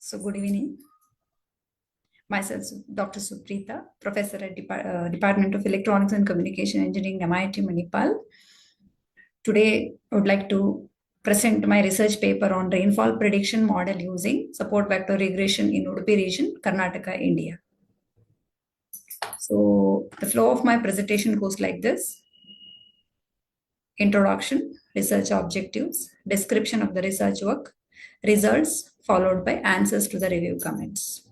So good evening. Myself, Dr. Supreetha, Professor at Department of Electronics and Communication Engineering, MIT Manipal. Today, I would like to present my research paper on rainfall prediction model using support vector regression in Udupi region, Karnataka, India. So the flow of my presentation goes like this. Introduction, research objectives, description of the research work, results, followed by answers to the review comments.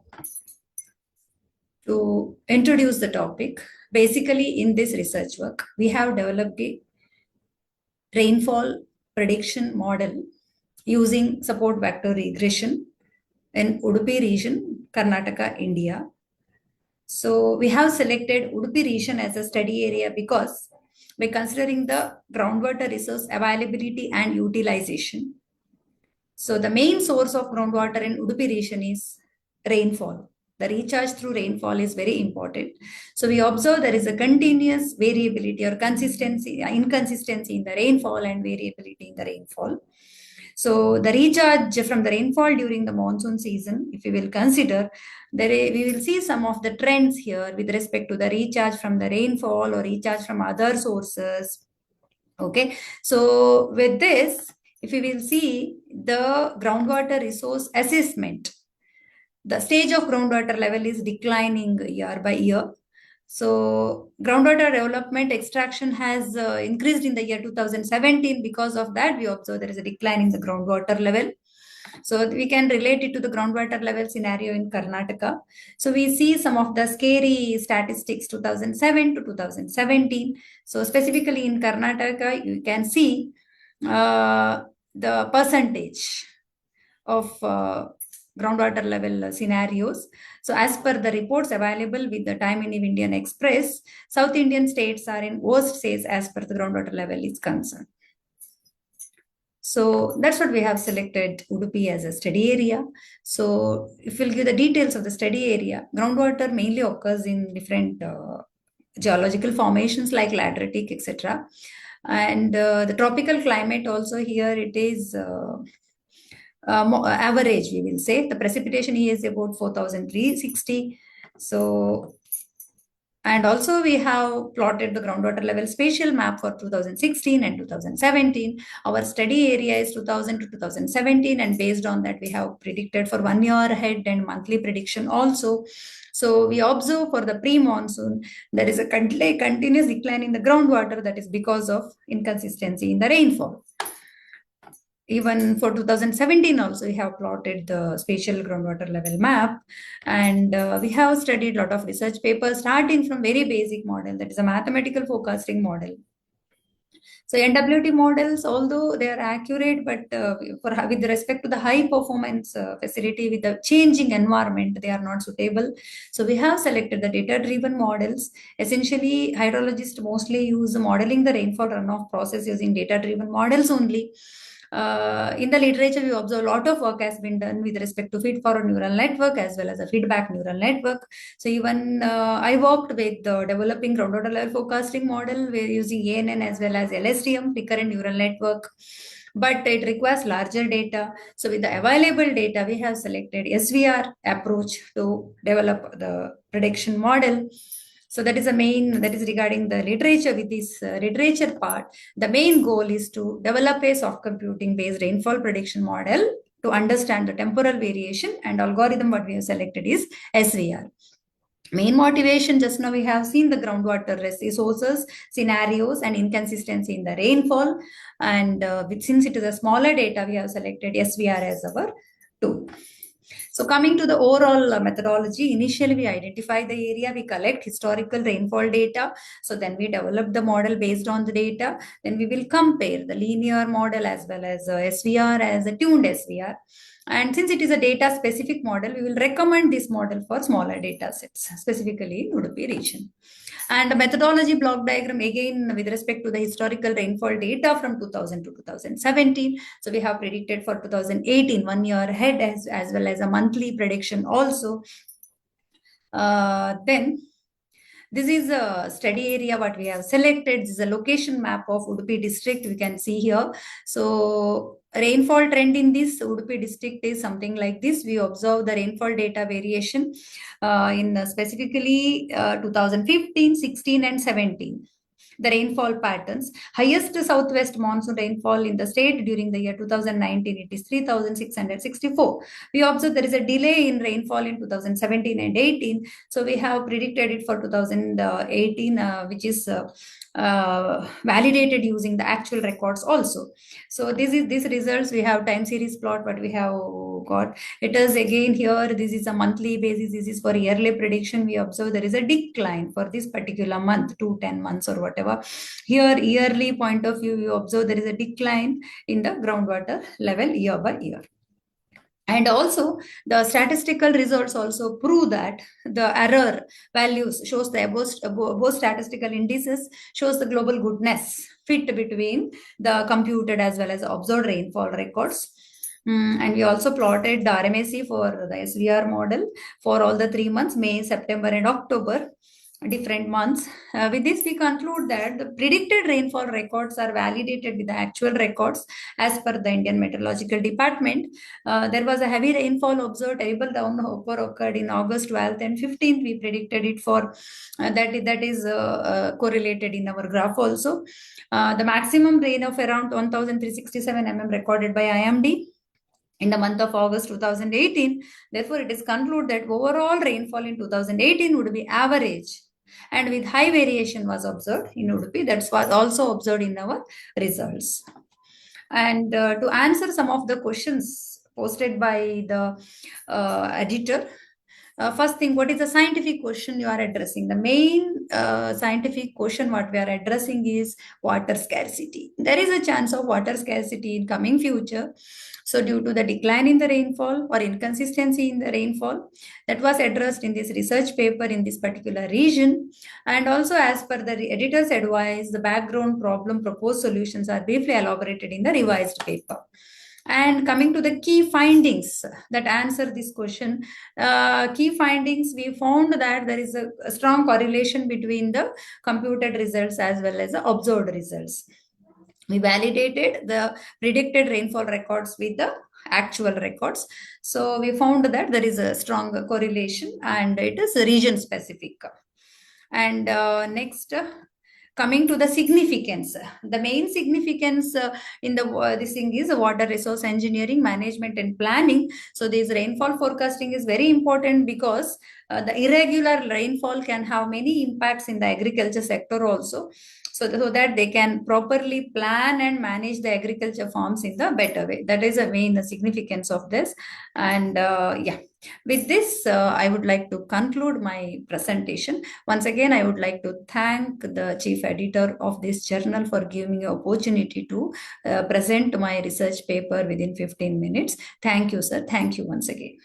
To introduce the topic, basically in this research work, we have developed a rainfall prediction model using support vector regression in Udupi region, Karnataka, India. So we have selected Udupi region as a study area because by considering the groundwater resource availability and utilization. So the main source of groundwater in Udupi region is rainfall. The recharge through rainfall is very important. So we observe there is a continuous variability or inconsistency in the rainfall and variability in the rainfall. So the recharge from the rainfall during the monsoon season, if we will consider, we will see some of the trends here with respect to the recharge from the rainfall or recharge from other sources. Okay, so with this, if we will see the groundwater resource assessment, the stage of groundwater level is declining year by year. So groundwater development extraction has increased in the year 2017. Because of that, we observe there is a decline in the groundwater level. So we can relate it to the groundwater level scenario in Karnataka. So we see some of the scary statistics 2007 to 2017. So specifically in Karnataka, you can see the percentage of groundwater level scenarios. So as per the reports available with the Time in Indian Express, South Indian states are in worst states as per the groundwater level is concerned. So that's what we have selected Udupi as a study area. So if we'll give the details of the study area, groundwater mainly occurs in different geological formations like lateritic, etc. And the tropical climate also here, it is average, we will say. The precipitation here is about 4,360. So, and also we have plotted the groundwater level spatial map for 2016 and 2017. Our study area is 2000 to 2017, and based on that, we have predicted for 1 year ahead and monthly prediction also. So we observe for the pre-monsoon, there is a continuous decline in the groundwater, that is because of inconsistency in the rainfall. Even for 2017 also, we have plotted the spatial groundwater level map, and we have studied a lot of research papers starting from very basic model, that is a mathematical forecasting model. So NWT models, although they are accurate, but with respect to the high performance facility with the changing environment, they are not suitable. So we have selected the data-driven models. Essentially, hydrologists mostly use modeling the rainfall runoff process using data-driven models only. In the literature, we observe a lot of work has been done with respect to feed-forward neural network as well as a feedback neural network. So even I worked with developing groundwater level forecasting model. We're using ANN as well as LSTM, recurrent neural network. But it requires larger data. So with the available data, we have selected SVR approach to develop the prediction model. So that is regarding the literature. With this literature part, the main goal is to develop a soft computing based rainfall prediction model to understand the temporal variation, and algorithm what we have selected is SVR. Main motivation, just now we have seen the groundwater resources, scenarios, and inconsistency in the rainfall. And since it is a smaller data, we have selected SVR as our tool. So coming to the overall methodology, initially we identify the area, we collect historical rainfall data. So then we develop the model based on the data. Then we will compare the linear model as well as SVR as a tuned SVR. And since it is a data specific model, we will recommend this model for smaller data sets, specifically in Udupi region. And the methodology block diagram, again, with respect to the historical rainfall data from 2000 to 2017. So we have predicted for 2018, 1 year ahead, as well as a monthly prediction also. Then this is a study area what we have selected. This is a location map of Udupi District, we can see here. So rainfall trend in this Udupi district is something like this. We observe the rainfall data variation in specifically 2015, 16, and 17. The rainfall patterns. Highest southwest monsoon rainfall in the state during the year 2019, it is 3,664. We observe there is a delay in rainfall in 2017 and 18. So we have predicted it for 2018, which is validated using the actual records also. So these results. We have time series plot, what we have got. It is again here, this is a monthly basis, this is for yearly prediction. We observe there is a decline for this particular month, 10 months or whatever. Here, yearly point of view, you observe there is a decline in the groundwater level year by year. And also the statistical results also prove that the error values shows the above statistical indices shows the global goodness fit between the computed as well as observed rainfall records. And we also plotted the RMAC for the SVR model for all the 3 months, May, September, and October, different months. With this, we conclude that the predicted rainfall records are validated with the actual records as per the Indian Meteorological Department. There was a heavy rainfall observed, terrible downpour occurred in August 12th and 15th. We predicted it for that is correlated in our graph also. The maximum rain of around 1,367 mm recorded by IMD in the month of August 2018. Therefore, it is concluded that overall rainfall in 2018 would be average and with high variation was observed in Udupi. That was also observed in our results. And to answer some of the questions posted by the editor, first thing, what is the scientific question you are addressing? The main scientific question what we are addressing is water scarcity. There is a chance of water scarcity in coming future. So due to the decline in the rainfall or inconsistency in the rainfall, that was addressed in this research paper in this particular region. And also as per the editor's advice, the background problem proposed solutions are briefly elaborated in the revised paper. And coming to the key findings that answer this question, key findings, we found that there is a strong correlation between the computed results as well as the observed results. We validated the predicted rainfall records with the actual records. So we found that there is a strong correlation and it is region specific. And next, coming to the significance, the main significance in the this thing is water resource engineering, management, and planning. So this rainfall forecasting is very important because the irregular rainfall can have many impacts in the agriculture sector also. So that they can properly plan and manage the agriculture farms in the better way. That is the main significance of this. And yeah, with this, I would like to conclude my presentation. Once again, I would like to thank the chief editor of this journal for giving me an opportunity to present my research paper within 15 minutes. Thank you, sir. Thank you once again.